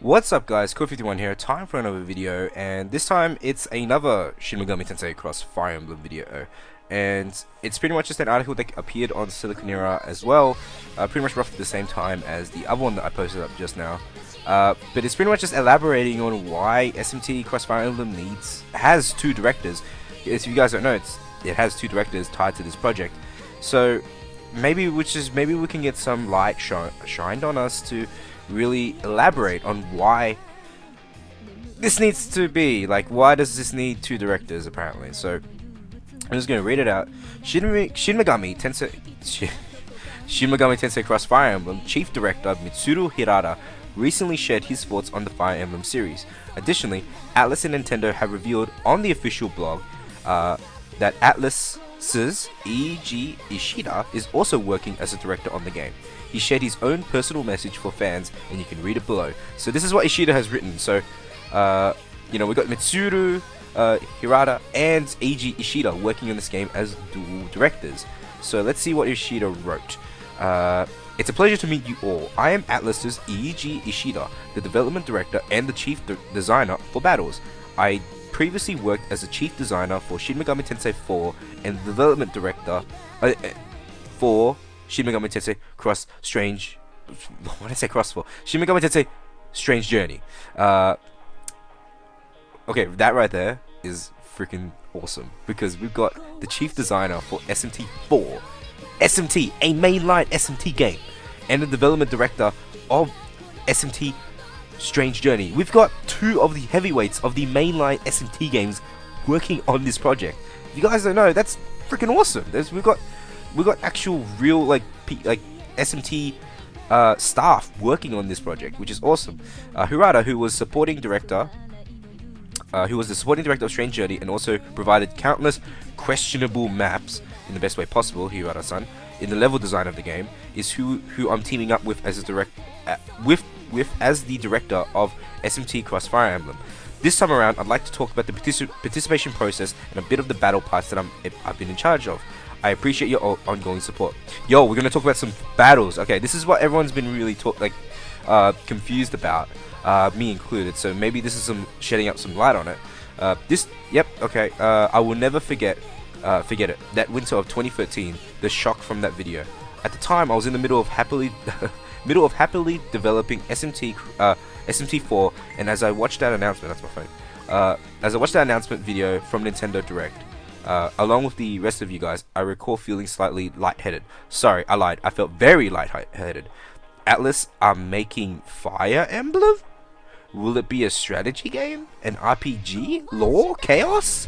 What's up guys, Core51 here, time for another video, and this time it's another Shin Megami Tensei Cross Fire Emblem video, and it's pretty much just an article that appeared on Siliconera as well, pretty much roughly the same time as the other one that I posted up just now, but it's pretty much just elaborating on why SMT Cross Fire Emblem has two directors. If you guys don't know, it has two directors tied to this project, so maybe we can get some light shined on us to really elaborate on why this needs to be, like, why does this need two directors apparently. So I'm just going to read it out. Shin Megami Tensei Cross Fire Emblem Chief Director Mitsuru Hirata recently shared his thoughts on the Fire Emblem series. Additionally, Atlus and Nintendo have revealed on the official blog that Atlus's E.G. Ishida is also working as a director on the game. He shared his own personal message for fans, and you can read it below. So this is what Ishida has written. So, you know, we got Mitsuru Hirata and E.G. Ishida working on this game as dual directors. So let's see what Ishida wrote. It's a pleasure to meet you all. I am Atlus's E.G. Ishida, the development director and the chief designer for Battles. I previously worked as a chief designer for Shin Megami Tensei 4 and the development director for Shin Megami Tensei Cross Strange... What did I say cross for? Shin Megami Tensei Strange Journey. Okay, that right there is freaking awesome, because we've got the chief designer for SMT 4. SMT, a mainline SMT game, and the development director of SMT Strange Journey. We've got two of the heavyweights of the mainline SMT games working on this project. If you guys don't know, that's freaking awesome. We've got actual real like SMT staff working on this project, which is awesome. Hirata, who was the supporting director of Strange Journey and also provided countless questionable maps in the best way possible, Hirata-san, in the level design of the game, is who I'm teaming up with as a as the director of SMT Cross Fire Emblem. This time around, I'd like to talk about the participation process and a bit of the battle parts that I've been in charge of. I appreciate your ongoing support. Yo, we're gonna talk about some battles. Okay, this is what everyone's been really confused about, me included. So maybe this is shedding out some light on it. I will never forget it. That winter of 2013, the shock from that video. At the time, I was in the middle of happily developing SMT4, and as I watched that announcement, that's my phone. As I watched that announcement video from Nintendo Direct, along with the rest of you guys, I recall feeling slightly lightheaded. Sorry, I lied. I felt very lightheaded. Atlus are making Fire Emblem? Will it be a strategy game? An RPG? Lore? Chaos?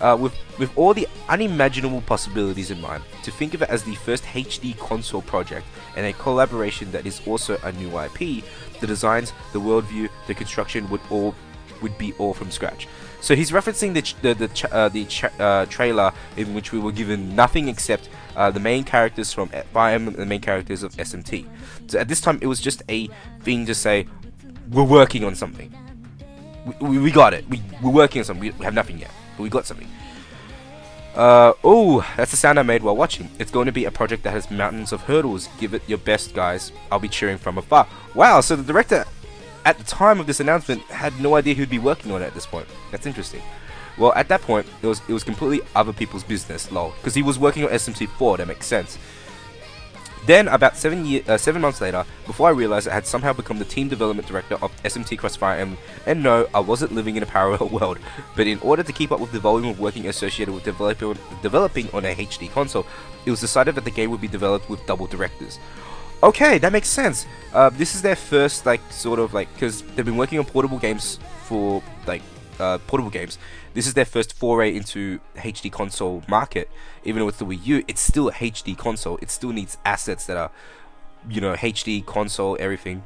With all the unimaginable possibilities in mind, to think of it as the first HD console project and a collaboration that is also a new IP, the designs, the worldview, the construction would be all from scratch. So he's referencing the trailer in which we were given nothing except the main characters from Fire Emblem and the main characters of SMT. So at this time, it was just a thing to say, we're working on something. We got it. We're working on something. We have nothing yet, but we got something. Oh, that's the sound I made while watching. It's going to be a project that has mountains of hurdles. Give it your best, guys. I'll be cheering from afar. Wow, so the director at the time of this announcement had no idea who'd be working on it at this point. That's interesting. Well, at that point, it was completely other people's business, lol, because he was working on SMT4. That makes sense. Then, about 7 months later, before I realized I had somehow become the team development director of SMT Cross Fire Emblem, and no, I wasn't living in a parallel world, but in order to keep up with the volume of working associated with developing on a HD console, it was decided that the game would be developed with double directors. Okay, that makes sense. This is their first, because they've been working on portable games for, this is their first foray into HD console market. Even though it's the Wii U, it's still a HD console. It still needs assets that are, you know, HD console, everything.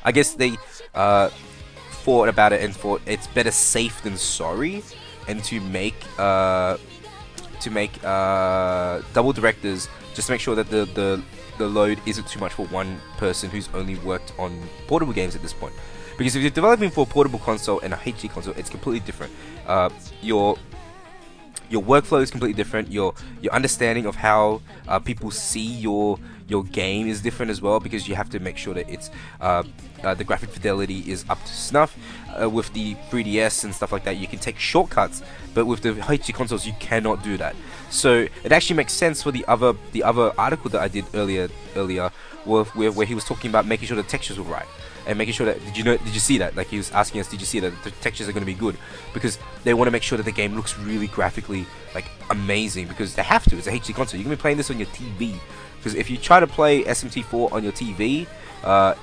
I guess they thought about it and thought it's better safe than sorry, and to make double directors just to make sure that the load isn't too much for one person who's only worked on portable games at this point. Because if you're developing for a portable console and a HD console, it's completely different. Your workflow is completely different. Your understanding of how people see your your game is different as well, because you have to make sure that it's the graphic fidelity is up to snuff. With the 3DS and stuff like that, you can take shortcuts, but with the HD consoles you cannot do that. So it actually makes sense for the other article that I did earlier where he was talking about making sure the textures were right. And making sure that, did you see that? Like, he was asking us, did you see that the textures are going to be good? Because they want to make sure that the game looks really graphically, like, amazing. Because they have to. It's a HD console. You're going to be playing this on your TV. Because if you try to play SMT4 on your TV,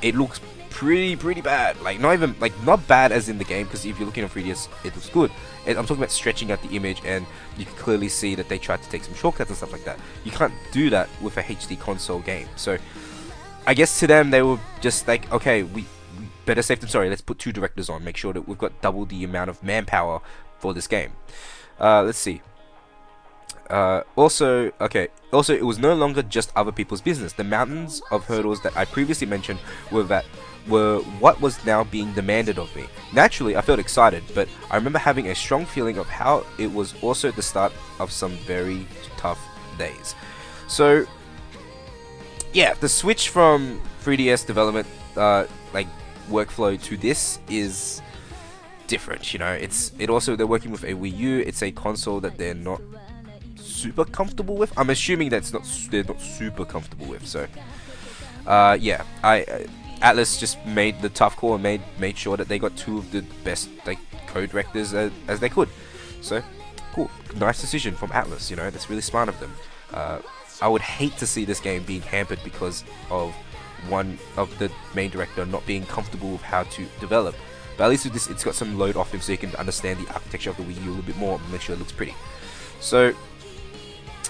it looks pretty bad. Like, not bad as in the game. Because if you're looking on 3DS, it looks good. And I'm talking about stretching out the image, and you can clearly see that they tried to take some shortcuts and stuff like that. You can't do that with a HD console game. So I guess to them, they were just like, okay, we better safe than sorry, let's put 2 directors on, make sure that we've got double the amount of manpower for this game. Let's see. Also, it was no longer just other people's business. The mountains of hurdles that I previously mentioned were what was now being demanded of me. Naturally, I felt excited, but I remember having a strong feeling of how it was also the start of some very tough days. So yeah, the switch from 3DS development like workflow to this is different. You know, they're working with a Wii U. It's a console that they're not super comfortable with. I'm assuming they're not super comfortable with. So yeah, Atlas just made the tough call and made sure that they got 2 of the best like code directors as they could. So cool, nice decision from Atlas. You know, that's really smart of them. I would hate to see this game being hampered because of one of the main director not being comfortable with how to develop. But at least with this, it's got some load off him, so you can understand the architecture of the Wii U a little bit more and make sure it looks pretty. So,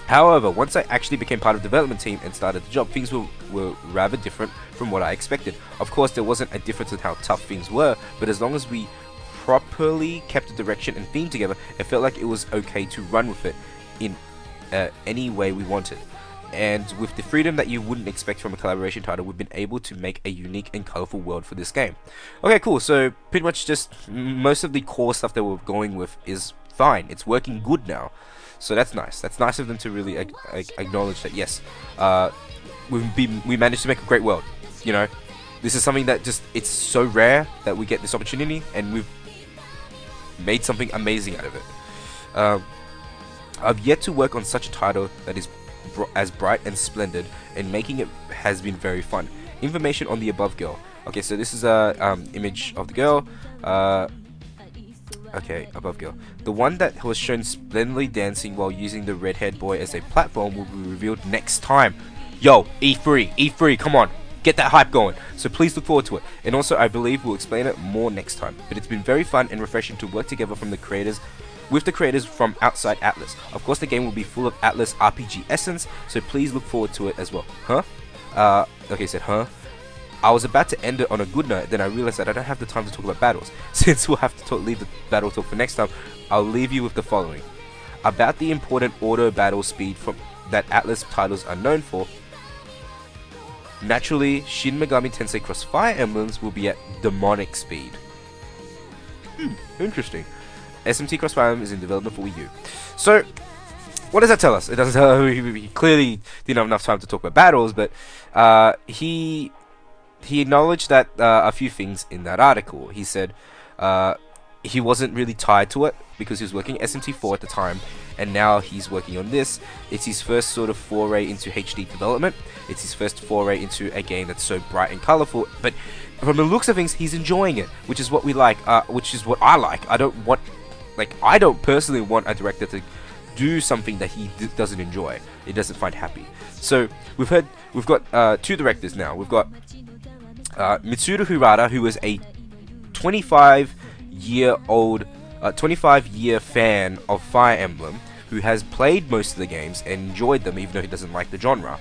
however, once I actually became part of the development team and started the job, things were rather different from what I expected. Of course, there wasn't a difference in how tough things were, but as long as we properly kept the direction and theme together, it felt like it was okay to run with it in any way we wanted. And with the freedom that you wouldn't expect from a collaboration title, we've been able to make a unique and colorful world for this game. Okay, cool. So pretty much just most of the core stuff that we're going with is fine. It's working good now. So that's nice. That's nice of them to really acknowledge that, yes, we managed to make a great world. You know, this is something that it's so rare that we get this opportunity, and we've made something amazing out of it. I've yet to work on such a title that is as bright and splendid, and making it has been very fun. Information on the above girl. Okay, so this is a image of the girl. Okay, above girl. The one that was shown splendidly dancing while using the red-haired boy as a platform will be revealed next time. Yo, E3, come on, get that hype going. So please look forward to it. And also, I believe we'll explain it more next time. But it's been very fun and refreshing to work together with the creators from outside Atlas. Of course, the game will be full of Atlas RPG essence, so please look forward to it as well. Huh? Okay, said, huh? I was about to end it on a good note, then I realized that I don't have the time to talk about battles. Since we'll have to leave the battle talk for next time, I'll leave you with the following. About the important auto battle speed that Atlas titles are known for. Naturally, Shin Megami Tensei Cross Fire Emblems will be at demonic speed. Interesting. SMT Cross Fire Emblem is in development for Wii U. So, what does that tell us? It doesn't tell us. He clearly didn't have enough time to talk about battles, but he acknowledged that a few things in that article. He said he wasn't really tied to it because he was working SMT4 at the time, and now he's working on this. It's his first sort of foray into HD development. It's his first foray into a game that's so bright and colorful, but from the looks of things, he's enjoying it, which is what we like, which is what I like. I don't personally want a director to do something that he doesn't enjoy, he doesn't find happy. So we've got 2 directors now. We've got Mitsuru Hirata, who is a 25-year fan of Fire Emblem, who has played most of the games and enjoyed them, even though he doesn't like the genre.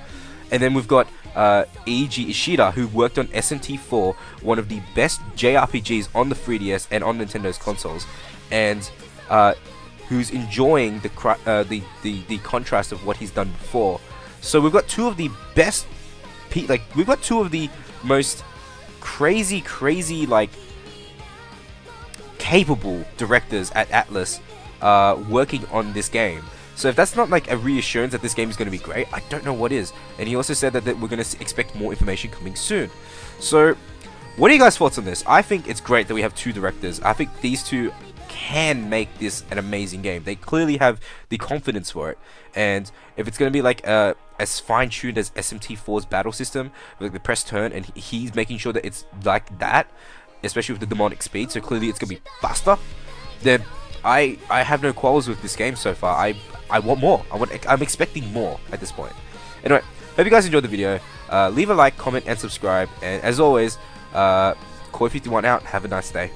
And then we've got Eiji Ishida, who worked on SMT4, one of the best JRPGs on the 3DS and on Nintendo's consoles, and who's enjoying the contrast of what he's done before. So we've got 2 of the best, we've got 2 of the most crazy, like, capable directors at Atlas working on this game. So if that's not like a reassurance that this game is going to be great, I don't know what is. And he also said that we're going to expect more information coming soon. So what are you guys' thoughts on this? I think it's great that we have 2 directors. I think these 2 can make this an amazing game. They clearly have the confidence for it. And if it's going to be like as fine-tuned as SMT4's battle system, like the press turn, and he's making sure that it's like that, especially with the demonic speed, so clearly it's going to be faster, then I have no quarrels with this game so far. I want more. I'm expecting more at this point. Anyway, hope you guys enjoyed the video. Leave a like, comment, and subscribe. And as always, Koi51 out. Have a nice day.